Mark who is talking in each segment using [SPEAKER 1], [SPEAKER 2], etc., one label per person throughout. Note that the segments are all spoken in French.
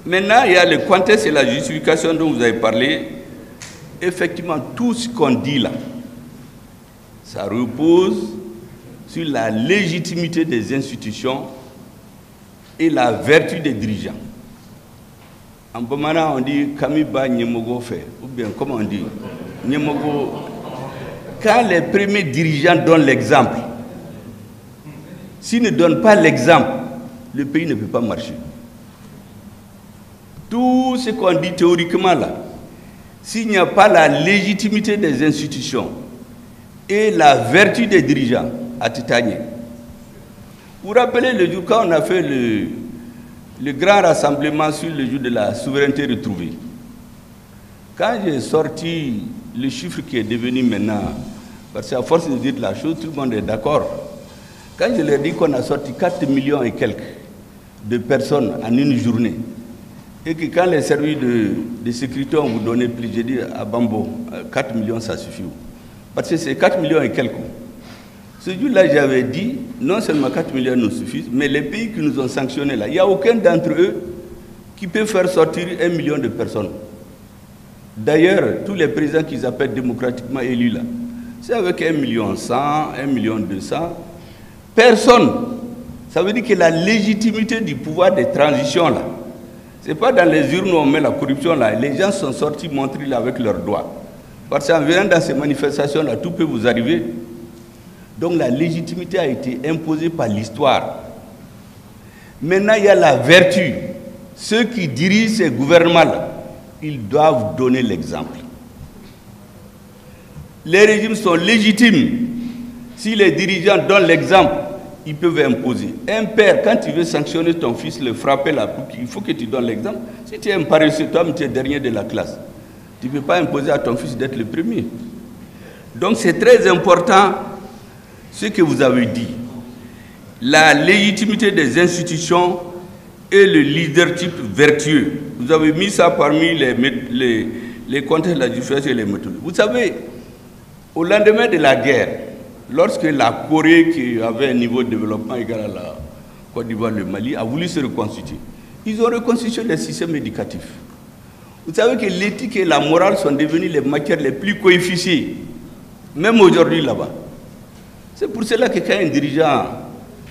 [SPEAKER 1] Maintenant, il y a le contexte et la justification dont vous avez parlé. Effectivement, tout ce qu'on dit là, ça repose sur la légitimité des institutions et la vertu des dirigeants. En Bamana, on dit Kamiba Nyemogo fait, ou bien comment on dit Nyemogo. Quand les premiers dirigeants donnent l'exemple, s'ils ne donnent pas l'exemple, le pays ne peut pas marcher. Tout ce qu'on dit théoriquement là, s'il n'y a pas la légitimité des institutions et la vertu des dirigeants à Titanie. Vous vous rappelez le jour quand on a fait le grand rassemblement sur le jour de la souveraineté retrouvée. Quand j'ai sorti le chiffre qui est devenu maintenant, parce qu'à force de dire la chose, tout le monde est d'accord. Quand je leur dis qu'on a sorti 4 millions et quelques de personnes en une journée, et que quand les services de sécurité ont vous donné plus, j'ai dit à Bambo, 4 millions ça suffit. Parce que c'est 4 millions et quelques. Ce jour-là, j'avais dit, non seulement 4 millions nous suffisent, mais les pays qui nous ont sanctionnés là, il n'y a aucun d'entre eux qui peut faire sortir 1 million de personnes. D'ailleurs, tous les présidents qu'ils appellent démocratiquement élus là, c'est avec 1 million 100, 1 million 200. Personne. Ça veut dire que la légitimité du pouvoir de transition là, ce n'est pas dans les urnes où on met la corruption là. Les gens sont sortis montrer là avec leurs doigts. Parce qu'en venant dans ces manifestations là, tout peut vous arriver. Donc la légitimité a été imposée par l'histoire. Maintenant, il y a la vertu. Ceux qui dirigent ces gouvernements-là, ils doivent donner l'exemple. Les régimes sont légitimes. Si les dirigeants donnent l'exemple, ils peuvent imposer. Un père, quand tu veux sanctionner ton fils, le frapper là, il faut que tu donnes l'exemple. Si tu es un paresseux, toi, tu es dernier de la classe. Tu ne peux pas imposer à ton fils d'être le premier. Donc c'est très important ce que vous avez dit. La légitimité des institutions et le leadership vertueux. Vous avez mis ça parmi les contextes de la justice et les méthodes. Vous savez, au lendemain de la guerre, lorsque la Corée, qui avait un niveau de développement égal à la Côte d'Ivoire, le Mali, a voulu se reconstituer, ils ont reconstitué le système éducatif. Vous savez que l'éthique et la morale sont devenues les matières les plus coefficiées, même aujourd'hui là-bas. C'est pour cela que quand un dirigeant,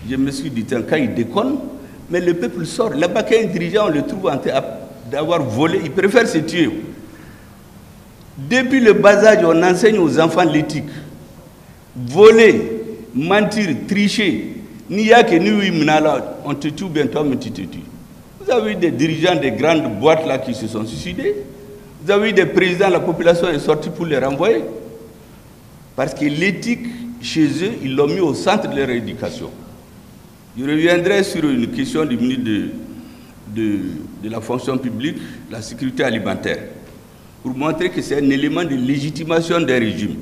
[SPEAKER 1] je me suis dit, quand il déconne, mais le peuple sort. Là-bas, quand un dirigeant, on le trouve en train d'avoir volé, il préfère se tuer. Depuis le bas âge, on enseigne aux enfants l'éthique. Voler, mentir, tricher, ni ya que ni oui, on te tue bientôt, mais tu te tues. Vous avez eu des dirigeants des grandes boîtes là qui se sont suicidés. Vous avez eu des présidents, la population est sortie pour les renvoyer. Parce que l'éthique, chez eux, ils l'ont mis au centre de leur éducation. Je reviendrai sur une question du ministre de la fonction publique, la sécurité alimentaire, pour montrer que c'est un élément de légitimation des régimes.